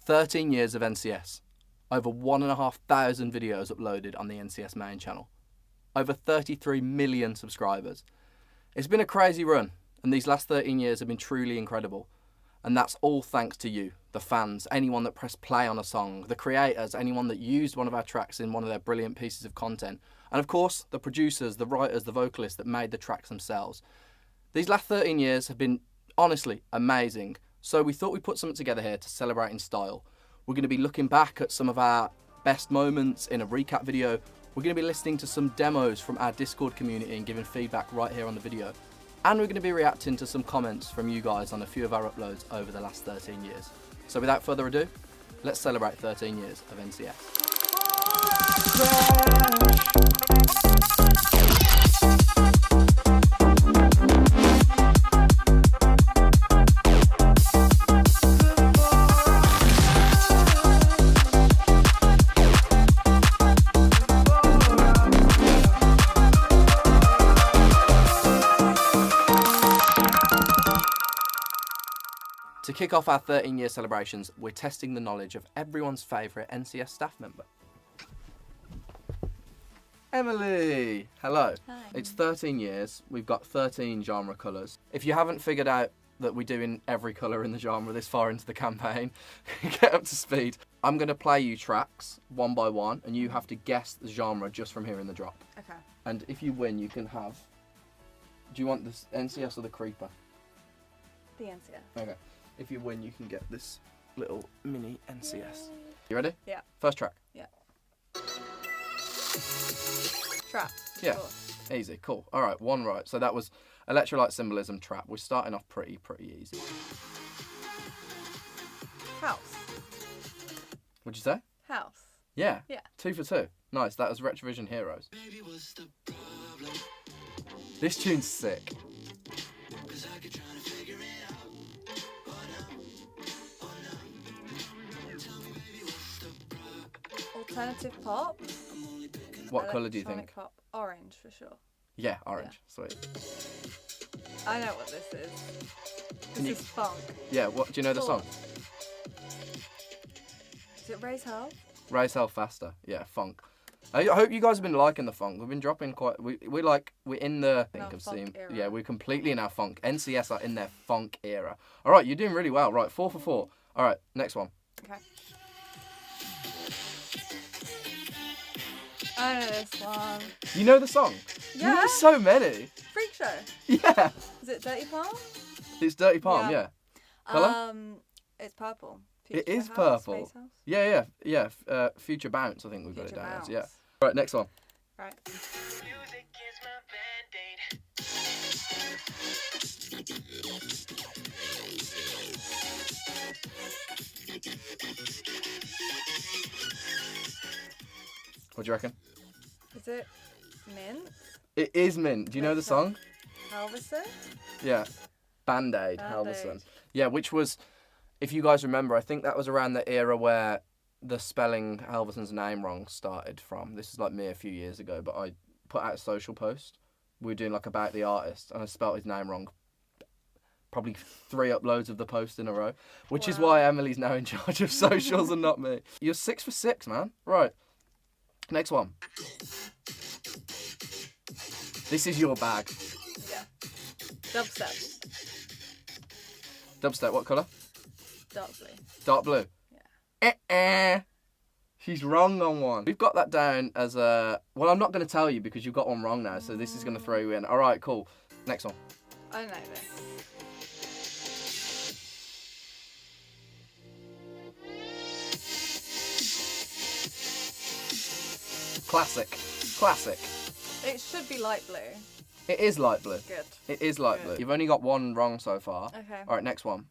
13 years of NCS. Over 1,500 videos uploaded on the NCS main channel. Over 33 million subscribers. It's been a crazy run, and these last 13 years have been truly incredible. And that's all thanks to you, the fans, anyone that pressed play on a song, the creators, anyone that used one of our tracks in one of their brilliant pieces of content. And of course, the producers, the writers, the vocalists that made the tracks themselves. These last 13 years have been, honestly, amazing. So we thought we'd put something together here to celebrate in style. We're going to be looking back at some of our best moments in a recap video. We're going to be listening to some demos from our Discord community and giving feedback right here on the video. And we're going to be reacting to some comments from you guys on a few of our uploads over the last 13 years. So without further ado, let's celebrate 13 years of NCS. To kick off our 13-year celebrations, we're testing the knowledge of everyone's favourite NCS staff member. Emily! Hello. Hi. It's 13 years, we've got 13 genre colours. If you haven't figured out that we're doing every colour in the genre this far into the campaign, get up to speed. I'm going to play you tracks one by one, and you have to guess the genre just from hearing the drop. Okay. And if you win, you can have... Do you want this NCS or the Creeper? The NCS. Okay. If you win, you can get this little mini NCS. You ready? Yeah. First track. Yeah. Trap. Yeah. Easy. Cool. All right. One right. So that was Electrolyte Symbolism Trap. We're starting off pretty easy. House. What'd you say? House. Yeah. Yeah. 2 for 2. Nice. That was Retrovision Heroes. This tune's sick. Alternative pop. What colour do you think? Pop. Orange for sure. Yeah, orange. Yeah. Sweet. I know what this is. This is funk. Yeah. What do you know the song? Is it Raise Hell? Raise Hell Faster. Yeah, funk. I hope you guys have been liking the funk. We've been dropping quite. We're in the. Era. Yeah, we're completely in our funk. NCS are in their funk era. All right, you're doing really well. Right, 4 for 4. All right, next one. Okay. I know this one. You know the song? Yeah. You know so many. Freak Show. Yeah. Is it Dirty Palm? It's Dirty Palm. Yeah. Colour? It's purple. It is House, purple. Space House. Yeah. Future Bounce. I think we've got it Future down as. Bounce. Yeah. Right, next one. Right. What do you reckon? Is it Mint? It is Mint. Do you know the song? Halverson? Yeah. Band-Aid, Band-Aid. Halverson. Yeah, which was, if you guys remember, I think that was around the era where the spelling Halverson's name wrong started from. This is like me a few years ago, but I put out a social post. We were doing like about the artist, and I spelt his name wrong. Probably 3 uploads of the post in a row, which is why Emily's now in charge of socials and not me. You're 6 for 6, man. Right. Next one. This is your bag. Yeah. Dubstep. Dubstep, what colour? Dark blue. Dark blue. Yeah. She's wrong on one. We've got that down as a... Well, I'm not going to tell you because you've got one wrong now, so this is going to throw you in. All right, cool. Next one. I know this. Classic. It should be light blue. It is light blue. Good. It is light blue. You've only got one wrong so far. Okay. All right, next one.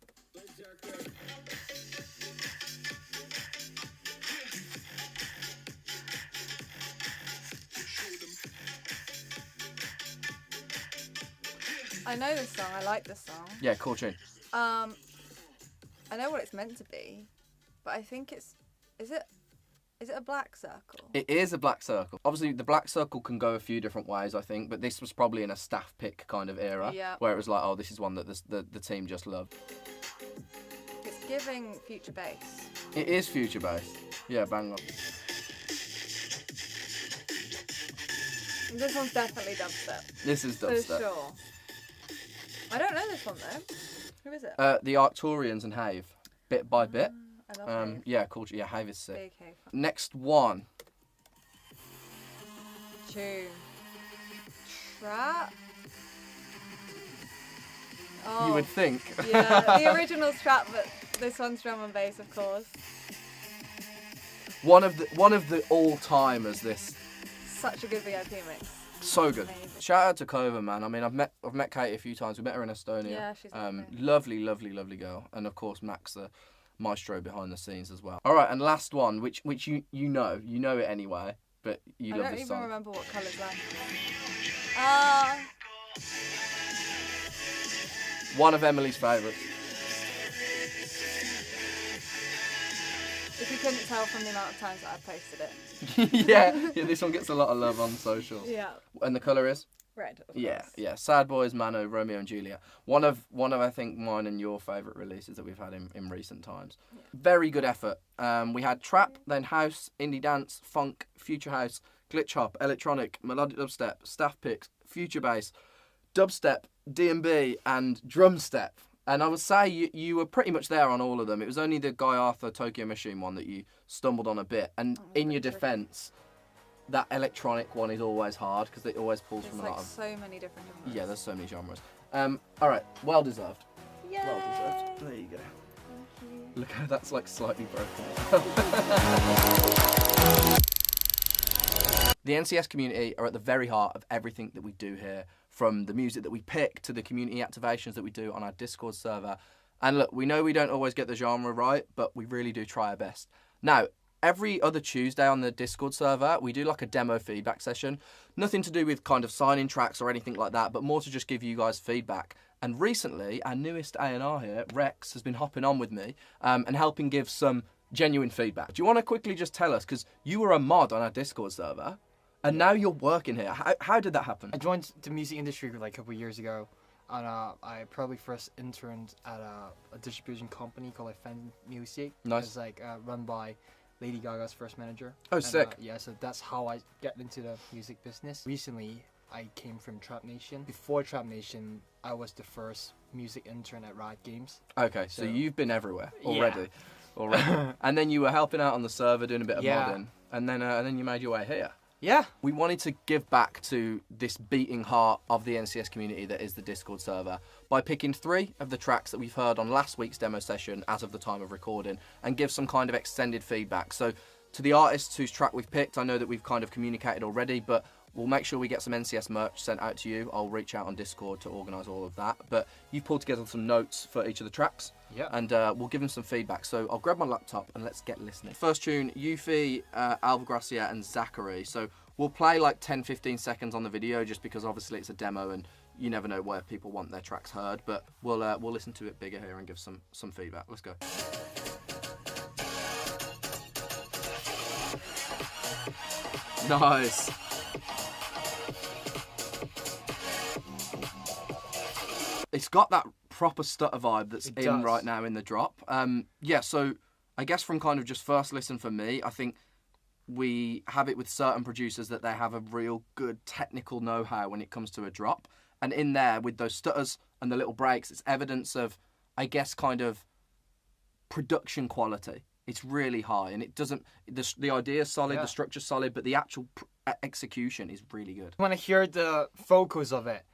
I know this song. I like this song. Yeah, cool tune. I know what it's meant to be, but I think it's... Is it a black circle? It is a black circle. Obviously, the black circle can go a few different ways, I think, but this was probably in a staff pick kind of era, Yeah. where it was like, oh, this is one that the team just loved. It's giving future bass. It is future bass. Yeah, bang on. This one's definitely dubstep. This is dubstep. For sure. I don't know this one though. Who is it? The Arcturians and Have, Bit by Bit. I love Have. Yeah, cool. Yeah, Have is sick. Big Have. Next one. Tune. Trap. Oh, You would think. Yeah, the original's trap, but this one's drum and bass, of course. One of the all-timers. This. Such a good VIP mix. So good. Amazing. Shout out to Kova, man. I mean, I've met Katie a few times. We met her in Estonia. Yeah, she's lovely. Lovely, lovely, lovely girl. And of course, Max, the maestro behind the scenes as well. All right, and last one, which you know it anyway, but you love this song. I don't even remember what colour's left. One of Emily's favourites. If you couldn't tell from the amount of times that I've posted it. yeah, this one gets a lot of love on socials. Yeah. And the colour is? Red. Of Yeah, course. yeah. Sad Boys, Mano, Romeo and Juliet. One of I think mine and your favourite releases that we've had in recent times. Yeah. Very good effort. We had trap, then house, indie dance, funk, future house, glitch hop, electronic, melodic dubstep, staff picks, future bass, dubstep, D&B, and drum step. And I would say you were pretty much there on all of them. It was only the Guy Arthur Tokyo Machine one that you stumbled on a bit. And in your defence, that electronic one is always hard because it always pulls from a lot of... so many different genres. Yeah, there's so many genres. All right, well deserved. Yay! Well deserved. There you go. Thank you. Look how that's like slightly broken. The NCS community are at the very heart of everything that we do here, from the music that we pick to the community activations that we do on our Discord server. And look, we know we don't always get the genre right, but we really do try our best. Now, every other Tuesday on the Discord server, we do like a demo feedback session. Nothing to do with kind of signing tracks or anything like that, but more to just give you guys feedback. And recently, our newest A&R here, Rex, has been hopping on with me and helping give some genuine feedback. Do you want to quickly just tell us, because you were a mod on our Discord server, and now you're working here. How did that happen? I joined the music industry like a couple of years ago, and I probably first interned at a distribution company called Fan Music. Nice. It's like run by Lady Gaga's first manager. Oh, sick. Yeah, so that's how I get into the music business. Recently, I came from Trap Nation. Before Trap Nation, I was the first music intern at Riot Games. Okay, so you've been everywhere already. Yeah. Already. And then you were helping out on the server, doing a bit of modding, and then you made your way here. Yeah. We wanted to give back to this beating heart of the NCS community that is the Discord server by picking 3 of the tracks that we've heard on last week's demo session as of the time of recording and give some kind of extended feedback. So to the artists whose track we've picked, I know that we've kind of communicated already, but we'll make sure we get some NCS merch sent out to you. I'll reach out on Discord to organise all of that. But you've pulled together some notes for each of the tracks. Yeah. And we'll give them some feedback. So I'll grab my laptop and let's get listening. First tune, Yuffie, Alvagracia and Zachary. So we'll play like 10-15 seconds on the video just because obviously it's a demo and you never know where people want their tracks heard. But we'll listen to it bigger here and give some feedback. Let's go. Nice. It's got that proper stutter vibe that's in right now in the drop. Yeah, so I guess from kind of just first listen for me, I think we have it with certain producers that they have a real good technical know-how when it comes to a drop. And in there, with those stutters and the little breaks, it's evidence of, I guess, kind of production quality. It's really high, and it doesn't... The idea is solid, the structure's solid, but the actual execution is really good. When I hear the vocals of it,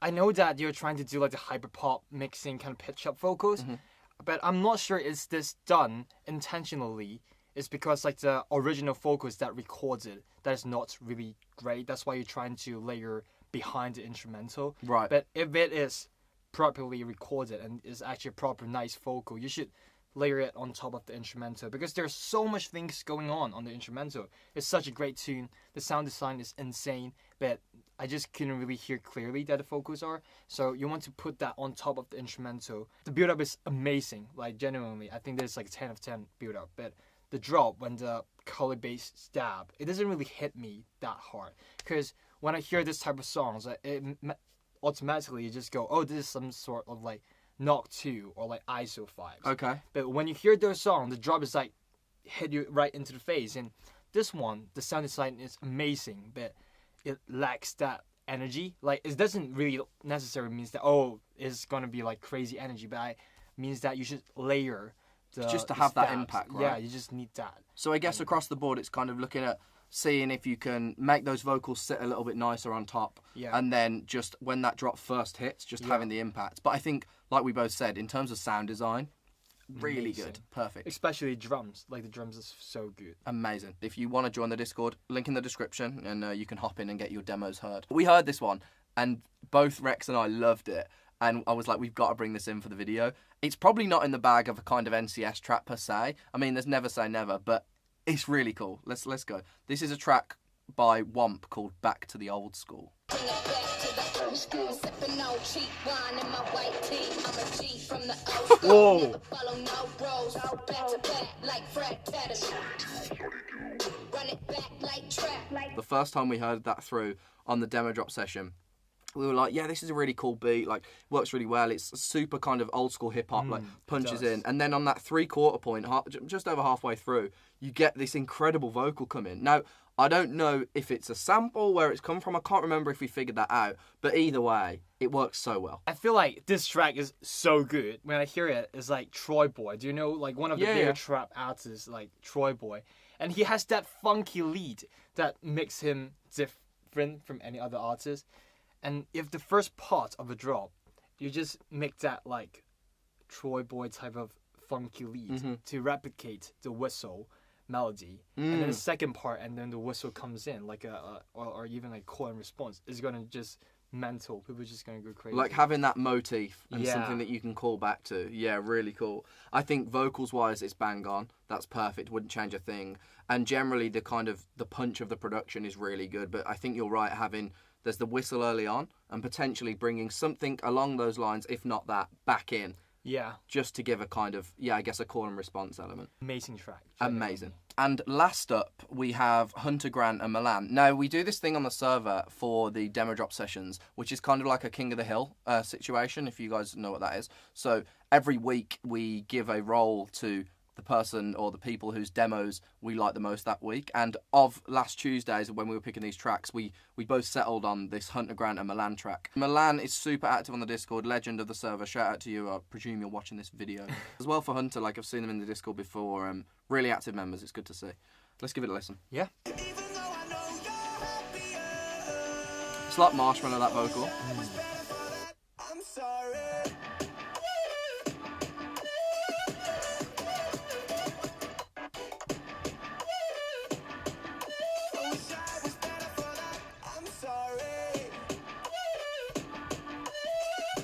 I know that you're trying to do like the hyperpop mixing kind of pitch up vocals, but I'm not sure is this done intentionally. It's because like the original vocals that records it, that is not really great. That's why you're trying to layer behind the instrumental. Right. But if it is properly recorded and is actually a proper nice vocal, you should layer it on top of the instrumental because there's so much things going on the instrumental. It's such a great tune. The sound design is insane, but I just couldn't really hear clearly that the vocals are. So you want to put that on top of the instrumental. The build-up is amazing. Like genuinely, I think there's like 10 of 10 build-up. But the drop, when the color-based stab, it doesn't really hit me that hard. Because when I hear this type of songs, it automatically you just go, oh, this is some sort of like Knock 2 or like ISO 5s. Okay. But when you hear those songs, the drop is like hit you right into the face. And this one, the sound design is amazing, but it lacks that energy. Like, it doesn't really necessarily means that, oh, it's gonna be like crazy energy, but it means that you should layer just to the have that stabs. impact, right? Yeah, you just need that. So I guess across the board, it's kind of looking at seeing if you can make those vocals sit a little bit nicer on top. Yeah. And then just when that drop first hits, just having the impact. But I think, like we both said, in terms of sound design, really Amazing. good. Perfect. Especially drums. Like, the drums is so good. Amazing. If you want to join the Discord, link in the description, and you can hop in and get your demos heard. We heard this one, and both Rex and I loved it. And I was like, we've got to bring this in for the video. It's probably not in the bag of a kind of NCS track per se. I mean, there's never say never, but it's really cool. Let's go. This is a track by Womp called Back to the Old School. Whoa! The first time we heard that through on the demo drop session, we were like, yeah, this is a really cool beat, like, works really well. It's super kind of old school hip hop, like, punches in. And then on that 3/4 point, just over halfway through, you get this incredible vocal come in. Now, I don't know if it's a sample, where it's come from. I can't remember if we figured that out. But either way, it works so well. I feel like this track is so good. When I hear it, it's like Troy Boy. Do you know, like, one of the bigger trap artists, like Troy Boy? And he has that funky lead that makes him different from any other artist. And if the first part of a drop, you just make that like Troy Boy type of funky lead to replicate the whistle melody, and then the second part, and then the whistle comes in like or even like call and response, is gonna just mental. People are just gonna go crazy. Like having that motif and something that you can call back to. Yeah, really cool. I think vocals wise, it's bang on. That's perfect. Wouldn't change a thing. And generally, the kind of the punch of the production is really good. But I think you're right. There's the whistle early on, and potentially bringing something along those lines, if not that, back in. Yeah. Just to give a kind of, I guess a call and response element. Amazing track. Amazing. And last up, we have Hunter Grant and Milan. Now, we do this thing on the server for the demo drop sessions, which is kind of like a King of the Hill situation, if you guys know what that is. So every week, we give a role to the person or the people whose demos we like the most that week. And of last Tuesdays, when we were picking these tracks, we both settled on this Hunter Grant and Milan track. Milan is super active on the Discord, legend of the server. Shout out to you. I presume you're watching this video. As well for Hunter, like I've seen them in the Discord before. Really active members. It's good to see. Let's give it a listen. Yeah. It's like Marshmallow, that vocal. I'm sorry.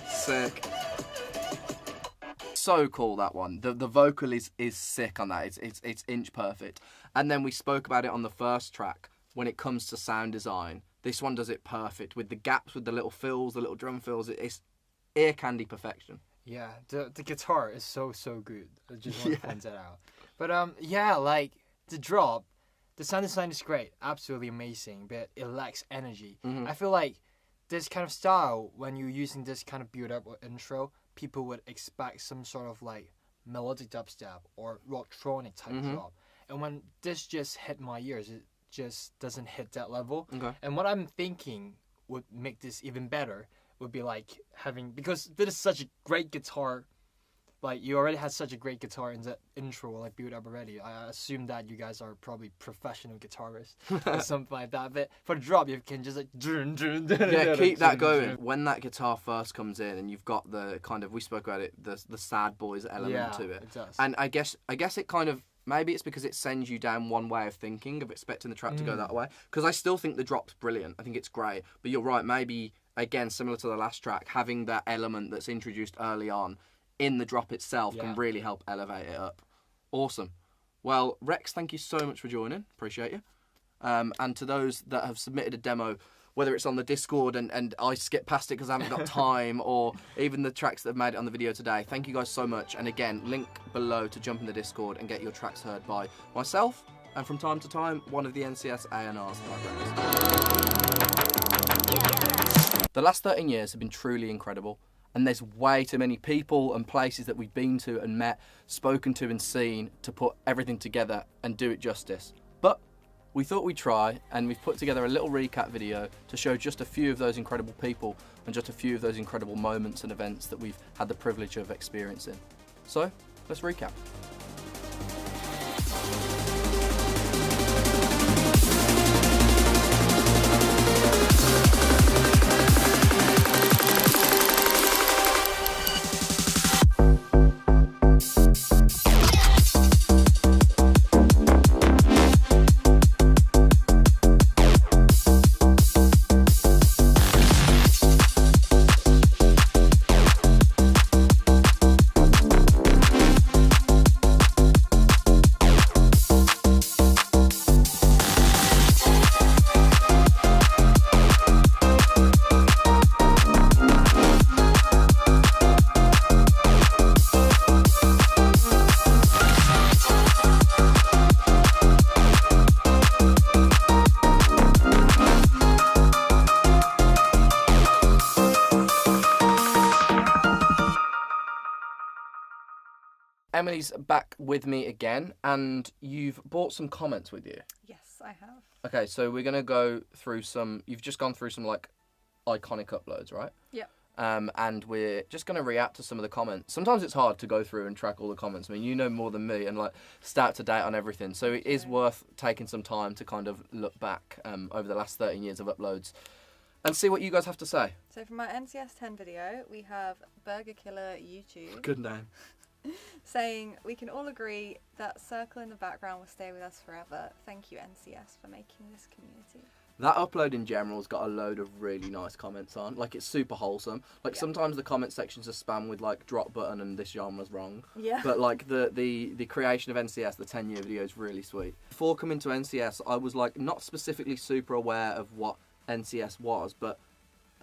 Sick. So cool, that one. The vocal is sick on that. It's inch perfect. And then we spoke about it on the first track. When it comes to sound design, this one does it perfect with the gaps, with the little fills, the little drum fills. It's ear candy perfection. Yeah, the guitar is so good. I just want to point that out. But yeah, like the drop, the sound design is great, absolutely amazing, but it lacks energy. I feel like this kind of style, when you're using this kind of build-up or intro, people would expect some sort of like melodic dubstep or rocktronic type drop. And when this just hit my ears, it just doesn't hit that level. Okay. And what I'm thinking would make this even better would be like having, because this is such a great guitar, like you already had such a great guitar in the intro, like build up already. I assume that you guys are probably professional guitarists or something like that. But for the drop, you can just like keep that going. When that guitar first comes in, and you've got the kind of, we spoke about it, the sad boys element to it. It does. And I guess it kind of, maybe it's because it sends you down one way of thinking, of expecting the track to go that way. Because I still think the drop's brilliant. I think it's great. But you're right, maybe, again, similar to the last track, having that element that's introduced early on in the drop itself can really help elevate it up. Awesome. Well, Rex, thank you so much for joining. Appreciate you. And to those that have submitted a demo, whether it's on the Discord and I skip past it because I haven't got time, or even the tracks that have made it on the video today, thank you guys so much. And again, link below to jump in the Discord and get your tracks heard by myself, and from time to time, one of the NCS A&Rs like Rex. The last 13 years have been truly incredible, And there's way too many people and places that we've been to and met, spoken to and seen to put everything together and do it justice. But we thought we'd try, and we've put together a little recap video to show just a few of those incredible people and just a few of those incredible moments and events that we've had the privilege of experiencing. So, let's recap. Emily's back with me again, and you've brought some comments with you. Yes, I have. Okay, so we're going to go through some, you've just gone through some like iconic uploads, right? Yep. And we're just going to react to some of the comments. Sometimes it's hard to go through and track all the comments. I mean, you know more than me and like stay up to date on everything. So it is worth taking some time to kind of look back over the last 13 years of uploads and see what you guys have to say. So from our NCS 10 video, we have Burger Killer YouTube Good name. saying, we can all agree that circle in the background will stay with us forever. Thank you, NCS, for making this community. That upload in general's got a load of really nice comments on. Like, it's super wholesome. Like, sometimes the comment sections are spam with, like, drop button and this genre's wrong. Yeah. But, like, the creation of NCS, the 10-year video, is really sweet. Before coming to NCS, I was, like, not specifically super aware of what NCS was, but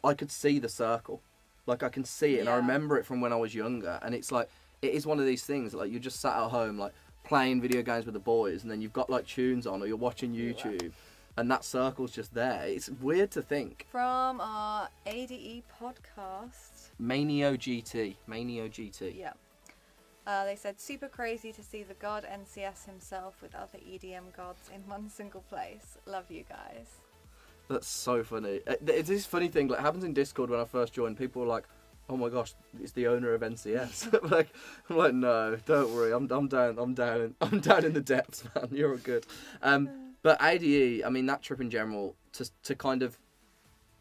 I could see the circle. Like, I can see it, and I remember it from when I was younger. And it's, like, it is one of these things, like, you're just sat at home, like, playing video games with the boys, and then you've got, like, tunes on, or you're watching YouTube. And that circle's just there. It's weird to think. From our ADE podcast. Manio GT. Yeah. They said, super crazy to see the god NCS himself with other EDM gods in one single place. Love you guys. That's so funny. It's this funny thing, like, happens in Discord when I first joined. People were like, oh my gosh, it's the owner of NCS. I'm like, no, don't worry. I'm down in the depths, man. You're all good. But ADE, I mean, that trip in general, to kind of,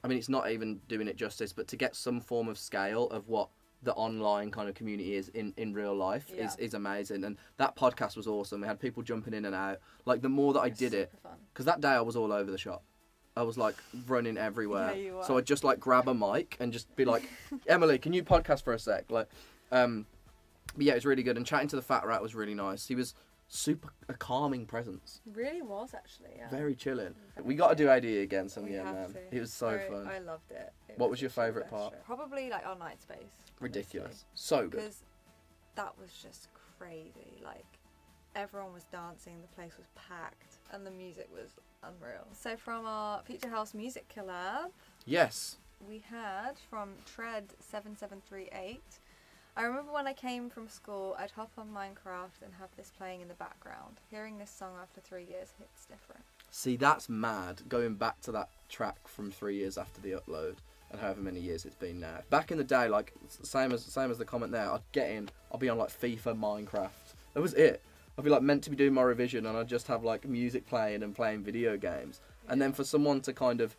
I mean, it's not even doing it justice, but to get some form of scale of what the online kind of community is in real life is amazing. And that podcast was awesome. We had people jumping in and out. Like, the more that I did it, because that day I was all over the shop. I was, like, running everywhere. Yeah, you were. So I'd just, like, grab a mic and just be like, Emily, can you podcast for a sec? Like, but yeah, it was really good. And chatting to the Fat Rat was really nice. He was a calming presence. Really was, actually, yeah. Very chilling. We got to do AD again some We year, have man. to. It was so fun. I loved it. What was your favourite part? Probably, like, our night space. Ridiculous. So good. Because that was just crazy. Like, everyone was dancing, the place was packed, and the music was unreal. So from our Future House Music Collab, Yes. we had from Tread7738. I remember when I came from school, I'd hop on Minecraft and have this playing in the background. Hearing this song after 3 years hits different. See, that's mad, going back to that track from 3 years after the upload and however many years it's been now. Back in the day, like, same as the comment there, I'd get in, I'd be on, like, FIFA, Minecraft. That was it. I'd be, like, meant to be doing my revision and I'd just have, like, music playing and playing video games. Yeah. And then for someone to kind of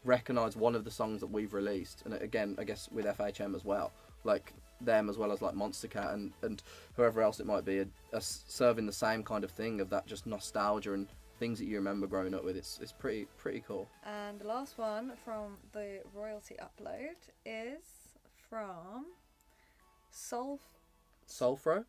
recognise one of the songs that we've released, and again, I guess with FHM as well, like, them as well as like Monster Cat and whoever else it might be, are serving the same kind of thing of that just nostalgia and things that you remember growing up with. It's pretty cool. And the last one from the royalty upload is from Sulfro.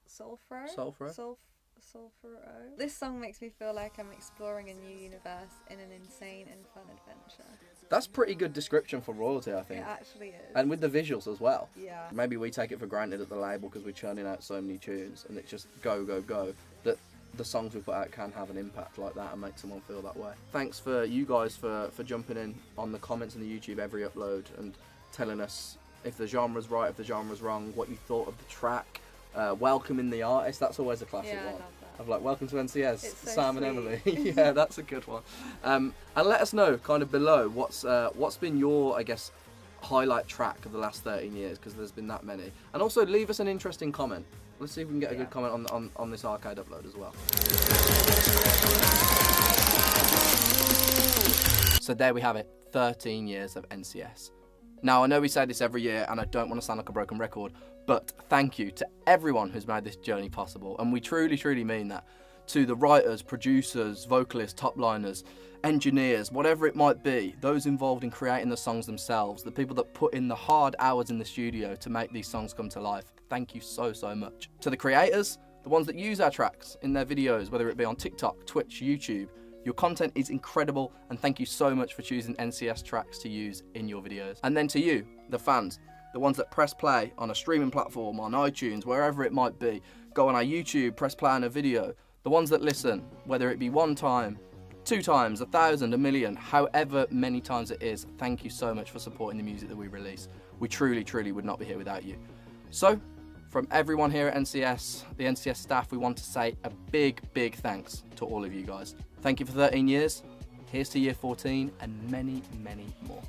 This song makes me feel like I'm exploring a new universe in an insane and fun adventure. That's pretty good description for royalty, I think. It actually is. And with the visuals as well. Yeah. Maybe we take it for granted at the label because we're churning out so many tunes and it's just go, that the songs we put out can have an impact like that and make someone feel that way. Thanks for you guys for jumping in on the comments in the YouTube every upload and telling us if the genre's right, if the genre's wrong, what you thought of the track, welcoming the artist. That's always a classic Yeah, I one. love that. Of like, welcome to NCS, It's so Sam and sweet. Emily. Yeah, that's a good one. And let us know kind of below what's been your, I guess, highlight track of the last 13 years, because there's been that many. And also leave us an interesting comment. Let's see if we can get a good comment on this arcade upload as well. So there we have it, 13 years of NCS. Now I know we say this every year and I don't want to sound like a broken record, but thank you to everyone who's made this journey possible, and we truly, truly mean that. To the writers, producers, vocalists, top liners, engineers, whatever it might be, those involved in creating the songs themselves, the people that put in the hard hours in the studio to make these songs come to life, thank you so, so much. To the creators, the ones that use our tracks in their videos, whether it be on TikTok, Twitch, YouTube, your content is incredible, and thank you so much for choosing NCS tracks to use in your videos. And then to you, the fans, the ones that press play on a streaming platform, on iTunes, wherever it might be, go on our YouTube, press play on a video, the ones that listen, whether it be 1 time, 2 times, 1,000, 1,000,000, however many times it is, thank you so much for supporting the music that we release. We truly, truly would not be here without you. So, from everyone here at NCS, the NCS staff, we want to say a big, big thanks to all of you guys. Thank you for 13 years. Here's to year 14 and many, many more.